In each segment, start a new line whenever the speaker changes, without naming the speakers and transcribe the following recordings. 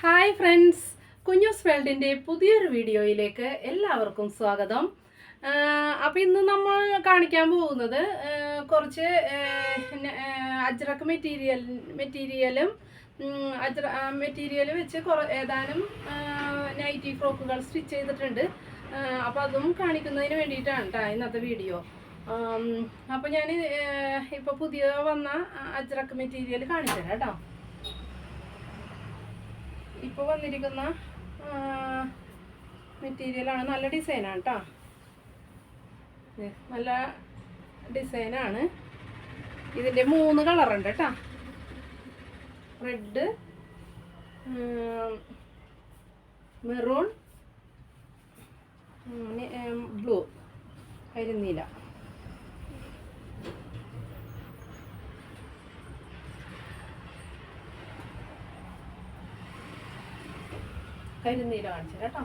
Hi friends, കുഞ്ഞൂസ് വേൾഡിൻ്റെ പുതിയൊരു വീഡിയോയിലേക്ക് എല്ലാവർക്കും സ്വാഗതം. അപ്പോൾ ഇന്ന് നമ്മൾ കാണിക്കാൻ പോകുന്നത് കുറച്ച് അജ്രക്ക് മെറ്റീരിയലും മെറ്റീരിയൽ വെച്ച് ഏതാനും നൈറ്റി ഫ്രോക്കുകൾ സ്റ്റിച്ച് ചെയ്തിട്ടുണ്ട്. അപ്പോൾ അതും കാണിക്കുന്നതിന് വേണ്ടിയിട്ടാണ് കേട്ടോ ഇന്നത്തെ വീഡിയോ. അപ്പോൾ ഞാൻ ഇപ്പോൾ പുതിയ വന്ന അജ്രക്ക് മെറ്റീരിയൽ കാണിച്ചു തരാം കേട്ടോ. ഇപ്പോൾ വന്നിരിക്കുന്ന മെറ്റീരിയലാണ്, നല്ല ഡിസൈനാണ് കേട്ടോ. നല്ല ഡിസൈനാണ്. ഇതിൻ്റെ 3 കളറുണ്ട് കേട്ടോ. റെഡ്, മെറൂൺ, ബ്ലൂ, കരിനീല. കരിനീല കാണിച്ചു കേട്ടോ.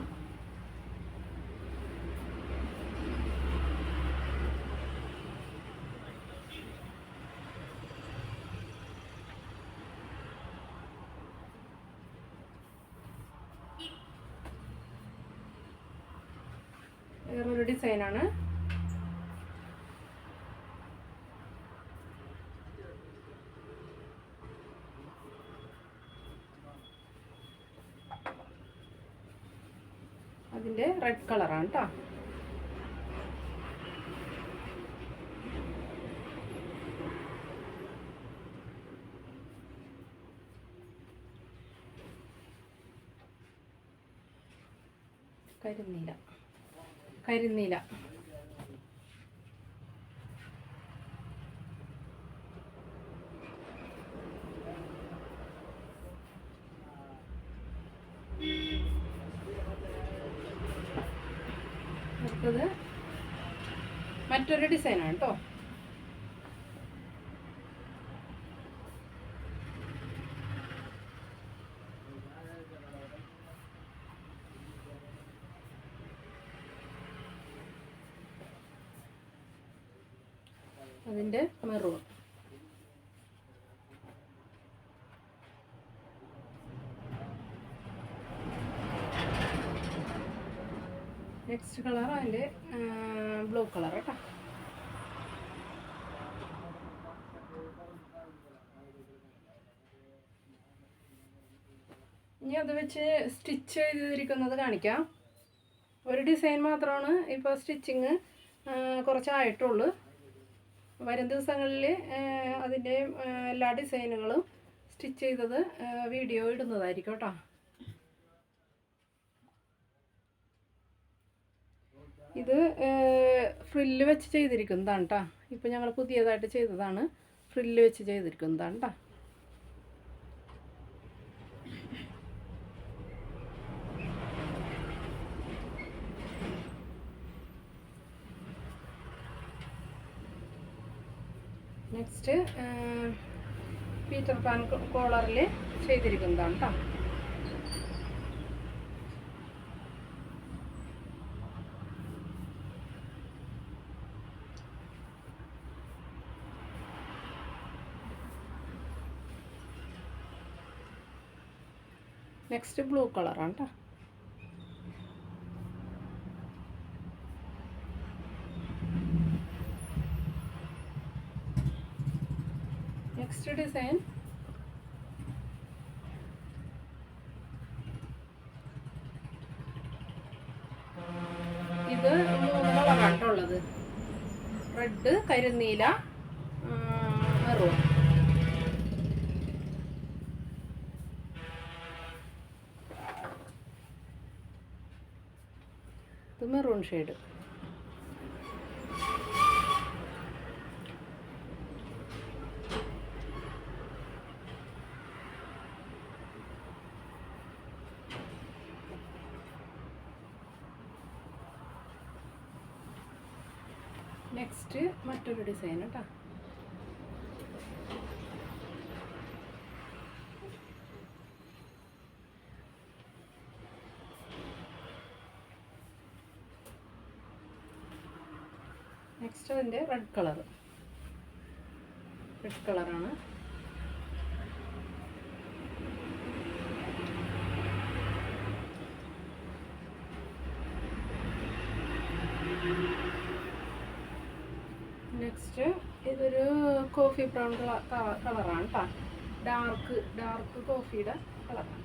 വേറൊരു ഡിസൈനാണ്. അതിൻ്റെ റെഡ് കളറാണ് കേട്ടോ. കരിനീല. അടുത്തത് മറ്റൊരു ഡിസൈനാണ് കേട്ടോ. അതിൻ്റെ മെറൂൺ. നെക്സ്റ്റ് കളർ അതിൻ്റെ ബ്ലൂ കളർ കേട്ടോ. ഇനി അത് വെച്ച് സ്റ്റിച്ച് ചെയ്തിരിക്കുന്നത് കാണിക്കാം. ഒരു ഡിസൈൻ മാത്രമാണ് ഇപ്പോൾ സ്റ്റിച്ചിങ് കുറച്ചായിട്ടുള്ളൂ. വരും ദിവസങ്ങളിൽ അതിൻ്റെ എല്ലാ ഡിസൈനുകളും സ്റ്റിച്ച് ചെയ്തത് വീഡിയോ ഇടുന്നതായിരിക്കും കേട്ടോ. ഇത് ഫ്രില്ല് വെച്ച് ചെയ്തിരിക്കുന്നതാണ് കേട്ടോ. ഇപ്പോൾ ഞങ്ങൾ പുതിയതായിട്ട് ചെയ്തതാണ്. ഫ്രില്ല് വെച്ച് ചെയ്തിരിക്കുന്നതാണ് കേട്ടോ. നെക്സ്റ്റ് പീറ്റർ പാൻ കോളറിൽ ചെയ്തിരിക്കുന്നതാണ് കേട്ടോ. നെക്സ്റ്റ് ബ്ലൂ കളറാണ് കേട്ടോ. നെക്സ്റ്റ് ഡിസൈൻ ഇത് 3 കളറാണ് കേട്ടോ ഉള്ളത്. റെഡ്, കരിനീല, മെറൂൺ. ഇത് മെറൂൺ ഷെയ്ഡ്. നെക്സ്റ്റ് മറ്റൊരു ഡിസൈൻ കേട്ടോ. നെക്സ്റ്റ് അതിൻ്റെ റെഡ് കളറാണ്. നെക്സ്റ്റ് ഇതൊരു കോഫി ബ്രൗൺ കളറാണ് കേട്ടോ. ഡാർക്ക് കോഫിയുടെ കളറാണ്.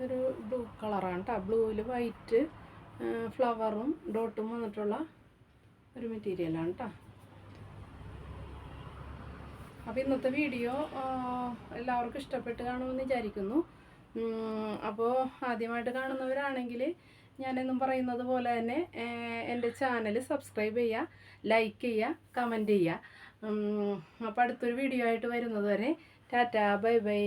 ഇതൊരു ബ്ലൂ കളറാണ് കേട്ടോ. ബ്ലൂവിൽ വൈറ്റ് ഫ്ലവറും ഡോട്ടും വന്നിട്ടുള്ള ഒരു മെറ്റീരിയലാണ് കേട്ടോ. അപ്പോൾ ഇന്നത്തെ വീഡിയോ എല്ലാവർക്കും ഇഷ്ടപ്പെട്ട് കാണുമെന്ന് വിചാരിക്കുന്നു. അപ്പോൾ ആദ്യമായിട്ട് കാണുന്നവരാണെങ്കിൽ ഞാനെന്നും പറയുന്നത് പോലെ തന്നെ എൻ്റെ ചാനൽ സബ്സ്ക്രൈബ് ചെയ്യുക, ലൈക്ക് ചെയ്യുക, കമൻറ്റ് ചെയ്യുക. അപ്പോൾ അടുത്തൊരു വീഡിയോ ആയിട്ട് വരുന്നത് വരെ ടാറ്റാ, ബൈ ബൈ.